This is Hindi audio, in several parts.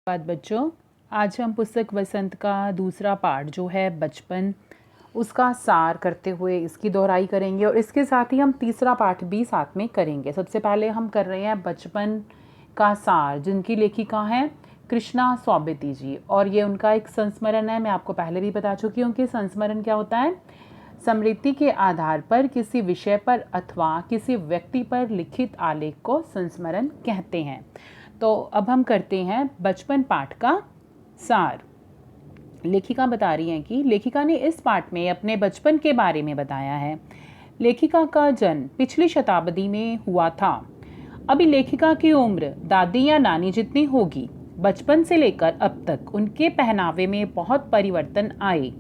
बाद बच्चों, आज हम पुस्तक वसंत का दूसरा पाठ जो है बचपन, उसका सार करते हुए इसकी दोहराई करेंगे और इसके साथ ही हम तीसरा पाठ भी साथ में करेंगे। सबसे पहले हम कर रहे हैं बचपन का सार, जिनकी लेखिका हैं कृष्णा सौबती जी, और ये उनका एक संस्मरण है। मैं आपको पहले भी बता चुकी हूँ कि संस्मरण क्या होता है। स्मृति के आधार पर किसी विषय पर अथवा किसी व्यक्ति पर लिखित आलेख को संस्मरण कहते हैं। तो अब हम करते हैं बचपन पाठ का सार। लेखिका बता रही हैं कि लेखिका ने इस पाठ में अपने बचपन के बारे में बताया है। लेखिका का जन्म पिछली शताब्दी में हुआ था। अभी लेखिका की उम्र दादी या नानी जितनी होगी। बचपन से लेकर अब तक उनके पहनावे में बहुत परिवर्तन आए।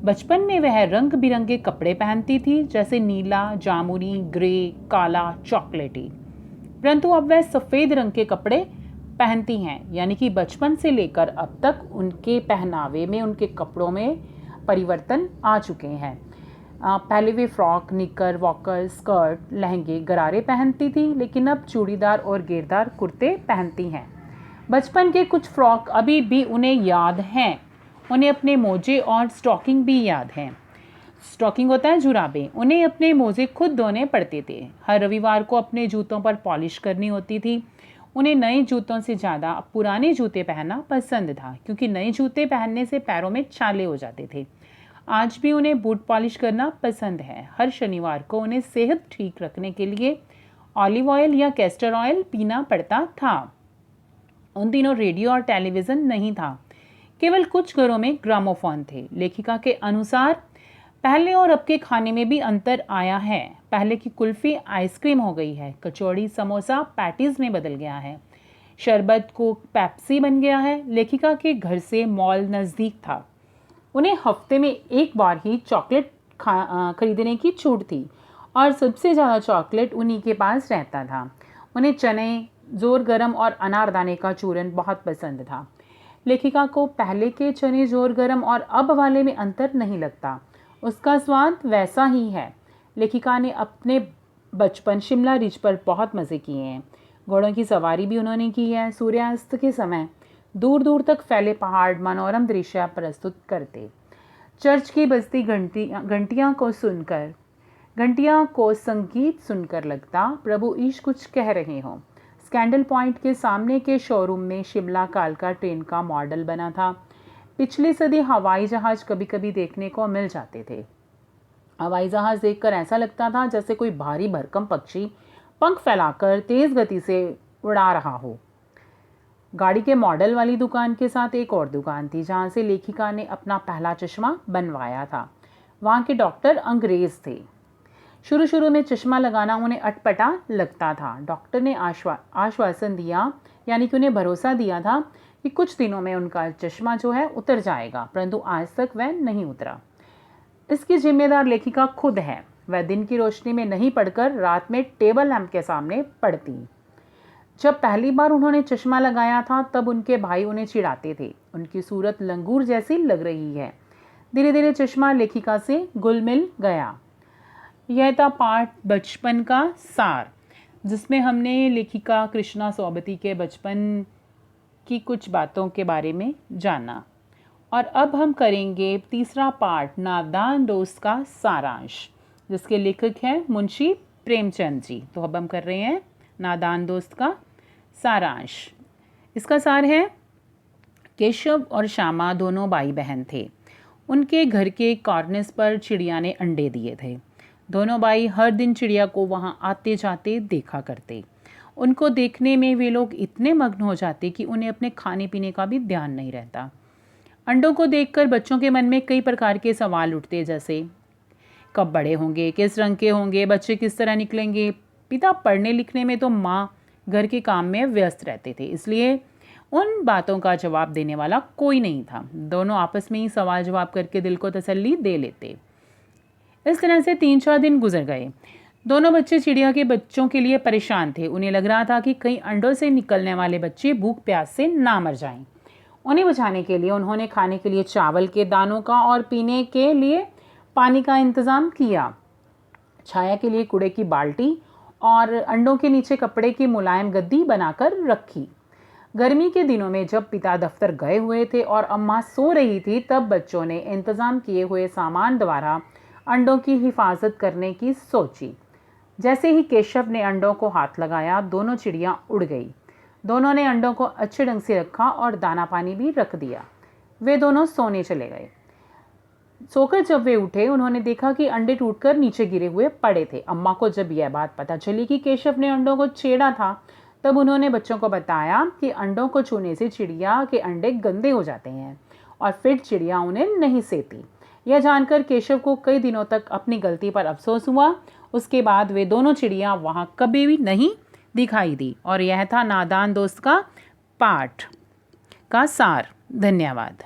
बचपन में वह रंग बिरंगे कपड़े पहनती थी, जैसे नीला, जामुनी, ग्रे, काला, चॉकलेटी। परंतु अब वह सफ़ेद रंग के कपड़े पहनती हैं, यानी कि बचपन से लेकर अब तक उनके पहनावे में, उनके कपड़ों में परिवर्तन आ चुके हैं। पहले वे फ्रॉक, निकर, वॉकर, स्कर्ट, लहंगे, गरारे पहनती थी, लेकिन अब चूड़ीदार और घेरदार कुर्ते पहनती हैं। बचपन के कुछ फ्रॉक अभी भी उन्हें याद हैं। उन्हें अपने मोजे और स्टॉकिंग भी याद हैं। स्टॉकिंग होता है जुराबें। उन्हें अपने मोजे खुद धोने पड़ते थे। हर रविवार को अपने जूतों पर पॉलिश करनी होती थी। उन्हें नए जूतों से ज़्यादा पुराने जूते पहनना पसंद था, क्योंकि नए जूते पहनने से पैरों में छाले हो जाते थे। आज भी उन्हें बूट पॉलिश करना पसंद है। हर शनिवार को उन्हें सेहत ठीक रखने के लिए ऑलिव ऑयल या कैस्टर ऑयल पीना पड़ता था। उन दिनों रेडियो और टेलीविज़न नहीं था, केवल कुछ घरों में ग्रामोफोन थे। लेखिका के अनुसार पहले और अब के खाने में भी अंतर आया है। पहले की कुल्फ़ी आइसक्रीम हो गई है, कचौड़ी समोसा पैटीज़ में बदल गया है, शरबत कोक पेप्सी बन गया है। लेखिका के घर से मॉल नज़दीक था। उन्हें हफ्ते में एक बार ही चॉकलेट खरीदने की छूट थी, और सबसे ज़्यादा चॉकलेट उन्हीं के पास रहता था। उन्हें चने, जोर गरम और अनारदाने का चूरन बहुत पसंद था। लेखिका को पहले के चने जोर गरम और अब वाले में अंतर नहीं लगता। उसका स्वाद वैसा ही है। लेखिका ने अपने बचपन शिमला रिज पर बहुत मज़े किए हैं। घोड़ों की सवारी भी उन्होंने की है। सूर्यास्त के समय दूर दूर तक फैले पहाड़ मनोरम दृश्य प्रस्तुत करते। चर्च की बजती घंटियाँ को संगीत सुनकर लगता प्रभु ईश कुछ कह रहे हों। स्कैंडल पॉइंट के सामने के शोरूम में शिमला कालका ट्रेन का मॉडल बना था। पिछली सदी हवाई जहाज़ कभी कभी देखने को मिल जाते थे। हवाई जहाज़ देखकर ऐसा लगता था जैसे कोई भारी भरकम पक्षी पंख फैलाकर तेज़ गति से उड़ा रहा हो। गाड़ी के मॉडल वाली दुकान के साथ एक और दुकान थी, जहाँ से लेखिका ने अपना पहला चश्मा बनवाया था। वहाँ के डॉक्टर अंग्रेज़ थे। शुरू शुरू में चश्मा लगाना उन्हें अटपटा लगता था। डॉक्टर ने आश्वासन दिया, यानी कि उन्हें भरोसा दिया था कि कुछ दिनों में उनका चश्मा जो है उतर जाएगा, परंतु आज तक वह नहीं उतरा। इसकी जिम्मेदार लेखिका खुद है। वह दिन की रोशनी में नहीं पढ़कर रात में टेबल लैंप के सामने पढ़ती। जब पहली बार उन्होंने चश्मा लगाया था, तब उनके भाई उन्हें चिढ़ाते थे, उनकी सूरत लंगूर जैसी लग रही है। धीरे धीरे चश्मा लेखिका से घुल मिल गया। यह था पाठ बचपन का सार, जिसमें हमने लेखिका कृष्णा सौबती के बचपन की कुछ बातों के बारे में जाना। और अब हम करेंगे तीसरा पाठ, नादान दोस्त का सारांश, जिसके लेखक हैं मुंशी प्रेमचंद जी। तो अब हम कर रहे हैं नादान दोस्त का सारांश। इसका सार है, केशव और श्यामा दोनों भाई बहन थे। उनके घर के कॉर्निस पर चिड़िया ने अंडे दिए थे। दोनों भाई हर दिन चिड़िया को वहाँ आते जाते देखा करते। उनको देखने में वे लोग इतने मग्न हो जाते कि उन्हें अपने खाने पीने का भी ध्यान नहीं रहता। अंडों को देखकर बच्चों के मन में कई प्रकार के सवाल उठते, जैसे कब बड़े होंगे, किस रंग के होंगे, बच्चे किस तरह निकलेंगे। पिता पढ़ने लिखने में तो माँ घर के काम में व्यस्त रहते थे, इसलिए उन बातों का जवाब देने वाला कोई नहीं था। दोनों आपस में ही सवाल जवाब करके दिल को तसल्ली दे लेते। इस तरह से 3-4 दिन गुजर गए। दोनों बच्चे चिड़िया के बच्चों के लिए परेशान थे। उन्हें लग रहा था कि कहीं अंडों से निकलने वाले बच्चे भूख प्यास से ना मर जाएं। उन्हें बचाने के लिए उन्होंने खाने के लिए चावल के दानों का और पीने के लिए पानी का इंतज़ाम किया। छाया के लिए कूड़े की बाल्टी और अंडों के नीचे कपड़े की मुलायम गद्दी बनाकर रखी। गर्मी के दिनों में जब पिता दफ्तर गए हुए थे और अम्मा सो रही थी, तब बच्चों ने इंतज़ाम किए हुए सामान द्वारा अंडों की हिफाजत करने की सोची। जैसे ही केशव ने अंडों को हाथ लगाया, दोनों चिड़ियाँ उड़ गई। दोनों ने अंडों को अच्छे ढंग से रखा और दाना पानी भी रख दिया। वे दोनों सोने चले गए। सोकर जब वे उठे, उन्होंने देखा कि अंडे टूटकर नीचे गिरे हुए पड़े थे। अम्मा को जब यह बात पता चली कि केशव ने अंडों को छेड़ा था, तब उन्होंने बच्चों को बताया कि अंडों को छूने से चिड़िया के अंडे गंदे हो जाते हैं और फिर चिड़िया उन्हें नहीं सेती। यह जानकर केशव को कई दिनों तक अपनी गलती पर अफसोस हुआ। उसके बाद वे दोनों चिड़िया वहाँ कभी भी नहीं दिखाई दी। और यह था नादान दोस्त का पाठ का सार। धन्यवाद।